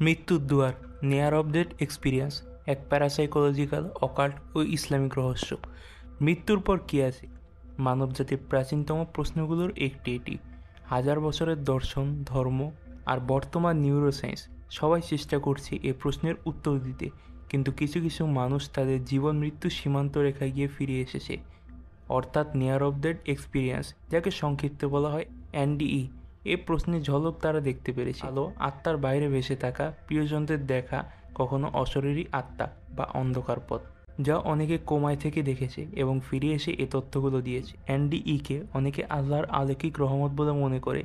মৃত্যুর দুয়ার, near of death experience, এক প্যারাসাইকোলজিক্যাল, অকাল্ট ও ইসলামিক রহস্য। মৃত্যুর পর কী আছে? মানবজাতির প্রাচীনতম প্রশ্নগুলোর একটি এটি। হাজার বছরের দর্শন, ধর্ম আর বর্তমান নিউরোসায়েন্স সবাই চেষ্টা করছে এ প্রশ্নের উত্তর দিতে, কিন্তু কিছু কিছু মানুষ তাদের জীবন মৃত্যু সীমান্ত রেখায় গিয়ে ফিরে এসেছে, অর্থাৎ নিয়ার অফ ডেথ এক্সপিরিয়েন্স, যাকে সংক্ষিপ্তে বলা হয় এনডিই। এই প্রশ্নের ঝলক তারা দেখতে পেরেছে। আলো, আত্মার বাইরে ভেসে থাকা প্রিয়জনদের দেখা, কখনো অশরীরী আত্মা বা অন্ধকার পথ, যা অনেকে কোমায় থেকে দেখেছে এবং ফিরে এসে এ তথ্যগুলো দিয়েছে। এনডিইকে অনেকে আল্লাহর আলৌকিক রহমত বলে মনে করে।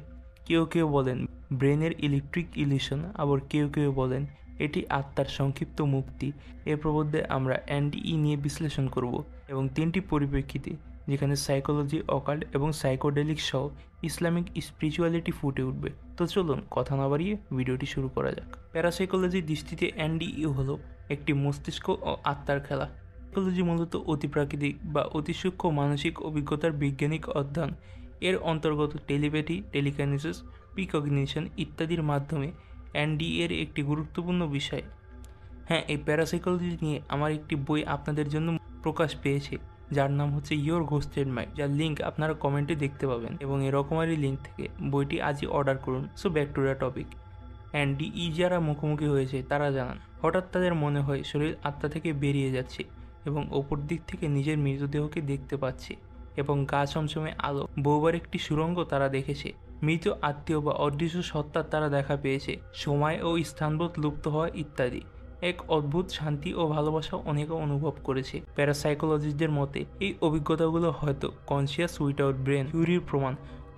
কেউ কেউ বলেন ব্রেনের ইলেকট্রিক ইলিউশন, আবার কেউ কেউ বলেন এটি আত্মার সংক্ষিপ্ত মুক্তি। এ প্রবন্ধে আমরা এনডিই নিয়ে বিশ্লেষণ করব এবং তিনটি পরিপ্রেক্ষিতে, যেখানে সাইকোলজি, অকাল্ট এবং সাইকোডেলিক সহ ইসলামিক স্পিরিচুয়ালিটি ফুটে উঠবে। তো চলুন কথা না বাড়িয়ে ভিডিওটি শুরু করা যাক। প্যারাসাইকোলজির দৃষ্টিতে এনডিই হলো একটি মস্তিষ্ক ও আত্মার খেলা। সাইকোলজি মূলত অতিপ্রাকৃতিক বা অতি সূক্ষ্ম মানসিক অভিজ্ঞতার বৈজ্ঞানিক অধ্যয়ন। এর অন্তর্গত টেলিপ্যাথি, টেলিকাইনেসিস, প্রিকগনিশন ইত্যাদির মাধ্যমে এনডিই এর একটি গুরুত্বপূর্ণ বিষয়। হ্যাঁ, এই প্যারাসাইকোলজি নিয়ে আমার একটি বই আপনাদের জন্য প্রকাশ পেয়েছে, যার নাম হচ্ছে ইয়োর ঘোস্টেড মাইন্ড, যার লিঙ্ক আপনারা কমেন্টে দেখতে পাবেন, এবং এরকমারই লিঙ্ক থেকে বইটি আজই অর্ডার করুন। So back to the topic. NDE যারা মুখোমুখি হয়েছে তারা জানান, হঠাৎ তাদের মনে হয় শরীর আত্মা থেকে বেরিয়ে যাচ্ছে এবং ওপর দিক থেকে নিজের মৃতদেহকে দেখতে পাচ্ছে, এবং গা ছমছমে আলো। বহুবার একটি সুড়ঙ্গ তারা দেখেছে। মৃত আত্মীয় বা অদৃশ্য সত্তার তারা দেখা পেয়েছে। সময় ও স্থানবোধ লুপ্ত হওয়া ইত্যাদি। এক অদ্ভুত শান্তি ও ভালোবাসা অনেকে অনুভব করেছে। প্যারাসাইকোলজিস্টদের মতে এই অভিজ্ঞতাগুলো হয়তো কনসিয়াস উইথাউট ব্রেন থিওরির প্রমাণ,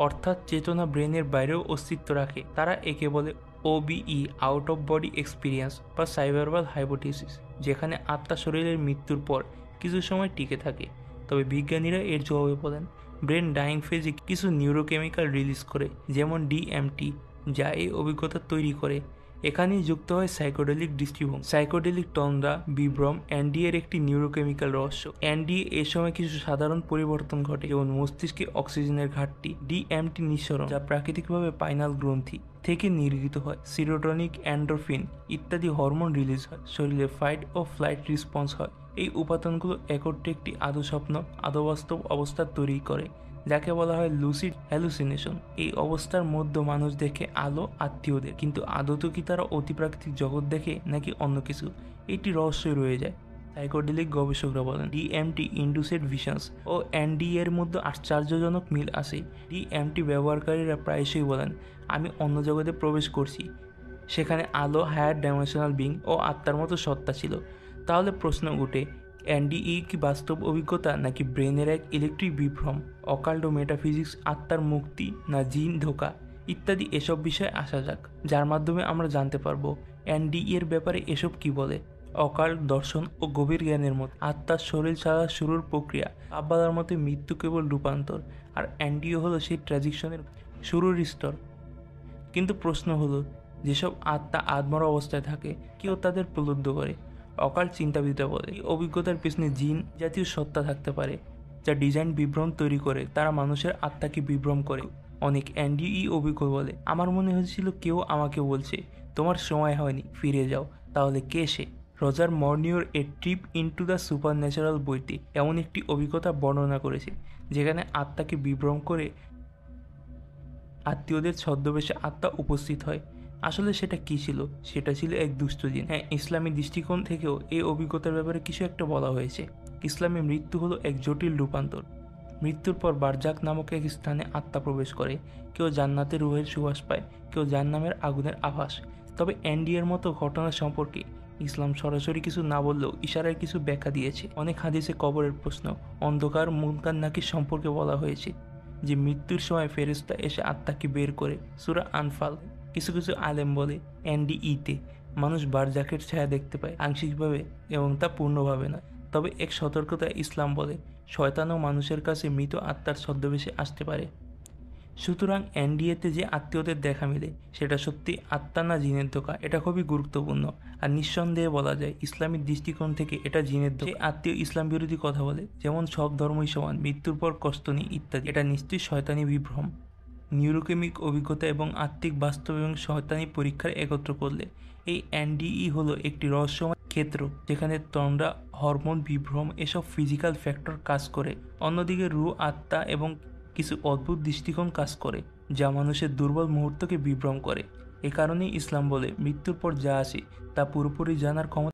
অর্থাৎ চেতনা ব্রেনের বাইরেও অস্তিত্ব রাখে। তারা একে বলে OBE, out of body experience বা সাইবারবাল হাইপোথিসিস, যেখানে আত্মা শরীরের মৃত্যুর পর কিছু সময় টিকে থাকে। তবে বিজ্ঞানীরা এর জবাবে বলেন, ব্রেন ডাইং ফেজে কিছু নিউরোকেমিক্যাল রিলিজ করে, যেমন ডিএমটি, যা এই অভিজ্ঞতা তৈরি করে। এখানেই যুক্ত হয় সাইকোডেলিক দৃষ্টিভঙ্গি, সাইকোডেলিক তন্দ্রা, বিভ্রম। এনডিএ এর একটি নিউরোকেমিক্যাল রহস্য। এনডিএ এর সময় কিছু সাধারণ পরিবর্তন ঘটে, যেমন মস্তিষ্কে অক্সিজেনের ঘাটতি, ডিএমটি নিঃসরণ, যা প্রাকৃতিকভাবে পাইনাল গ্রন্থি থেকে নির্গিত হয়, সিরোটনিক, এন্ডোরফিন ইত্যাদি হরমোন রিলিজ হয়, শরীরে ফাইট ও ফ্লাইট রেসপন্স হয়। এই উপাদানগুলো একত্রে একটি আদৌ স্বপ্ন, আদৌ বাস্তব অবস্থা তৈরি করে, যাকে বলা হয় লুসিড হ্যালুসিনেশন। এই অবস্থার মধ্যে মানুষ দেখে আলো, আত্মীয়দের, কিন্তু আদৌ কি তারা অতিপ্রাকৃতিক জগৎ দেখে নাকি অন্য কিছু, এটি রহস্যই রয়ে যায়। সাইকোডেলিক গবেষকরা বলেন ডিএমটি ইন্ডুসেড ভিশনস ও এনডিএ এর মধ্যে আশ্চর্যজনক মিল আছে। ডিএমটি ব্যবহারকারীরা প্রায়শই বলেন, আমি অন্য জগতে প্রবেশ করছি, সেখানে আলো, হায়ার ডাইমেনশনাল বিং ও আত্মার মতো সত্তা ছিল। তাহলে প্রশ্ন উঠে, এনডিই কি বাস্তব অভিজ্ঞতা নাকি ব্রেনের এক ইলেকট্রিক বিভ্রম? অকাল্ট ও মেটাফিজিক্স আত্মার মুক্তি না জিন ধোকা ইত্যাদি এসব বিষয়ে আসা যাক, যার মাধ্যমে আমরা জানতে পারবো এনডিই এর ব্যাপারে এসব কি বলে। অকাল্ট, দর্শন ও গভীর জ্ঞানের মতে আত্মার শরীর ছাড়া শুরুর প্রক্রিয়া। কাব্বালার মতে মৃত্যু কেবল রূপান্তর, আর এনডিও হলো সেই ট্রানজিশনের শুরুর স্তর। কিন্তু প্রশ্ন হলো, যেসব আত্মা আদমরা অবস্থায় থাকে, কেউ তাদের প্রলুব্ধ করে? অকাল চিন্তাবিদরা বলে এই অভিজ্ঞতার পেছনে জিন জাতীয় সত্তা থাকতে পারে, যা ডিজাইন বিভ্রম তৈরি করে। তারা মানুষের আত্মাকে বিভ্রম করে। অনেক এনডিই অভিজ্ঞ বলে, আমার মনে হয়েছিল কেউ আমাকে বলছে তোমার সময় হয়নি, ফিরে যাও। তাহলে কে সে? Roger Mornier a trip into the supernatural বইতে এমন একটি অভিজ্ঞতা বর্ণনা করেছে, যেখানে আত্মাকে বিভ্রম করে আত্মীয়দের ছদ্মবেশে আত্মা উপস্থিত হয়। আসলে সেটা কি ছিল? সেটা ছিল এক দুষ্ট জিন। হ্যাঁ, ইসলামী দৃষ্টিকোণ থেকেও এই অভিজ্ঞতার ব্যাপারে কিছু একটা বলা হয়েছে। ইসলামে মৃত্যু হলো এক জটিল রূপান্তর। মৃত্যুর পর বারজাক নামক এক স্থানে আত্মা প্রবেশ করে। কেউ জান্নাতের রুহের সুবাস পায়, কেউ জাহান্নামের আগুনের আভাস। তবে এনডিএর মতো ঘটনা সম্পর্কে ইসলাম সরাসরি কিছু না বললেও ইশারায় কিছু ব্যাখ্যা দিয়েছে। অনেক হাদিসে কবরের প্রশ্ন, অন্ধকার, মুনকার নাকির সম্পর্কে বলা হয়েছে, যে মৃত্যুর সময় ফেরেশতা এসে আত্মাকে বের করে। সূরা আনফাল। কিছু কিছু আলেম বলে এনডিইতে মানুষ বারজাকের ছায়া দেখতে পায় আংশিকভাবে, এবং তা পূর্ণভাবে নয়। তবে এক সতর্কতা ইসলাম বলে, শয়তানও মানুষের কাছে মৃত আত্মার ছদ্মবেশে আসতে পারে। সুতরাং এনডিএতে যে আত্মীয়দের দেখা মিলে, সেটা সত্যি আত্মা না জিনের ধোঁকা, এটা খুবই গুরুত্বপূর্ণ। আর নিঃসন্দেহে বলা যায় ইসলামিক দৃষ্টিকোণ থেকে এটা জিনের ধোঁকা। আত্মীয় ইসলাম বিরোধী কথা বলে, যেমন সব ধর্মই সমান, মৃত্যুর পর কষ্ট নেই ইত্যাদি, এটা নিশ্চয়ই শয়তানি বিভ্রম। নিউরোকেমিক অভিজ্ঞতা এবং আত্মিক বাস্তব এবং শয়তানি পরীক্ষার একত্র করলে এই এনডিই হলো একটি রহস্যময় ক্ষেত্র যেখানে তন্দ্রা, হরমোন বিভ্রম এসব ফিজিক্যাল ফ্যাক্টর কাজ করে। অন্যদিকে রুহ, আত্মা এবং কিছু অদ্ভুত দৃষ্টিকোণ কাজ করে যা মানুষের দুর্বল মুহূর্তকে বিভ্রম করে। এ কারণেই ইসলাম বলে মৃত্যুর পর যা আসে তা পুরোপুরি জানার ক্ষমতা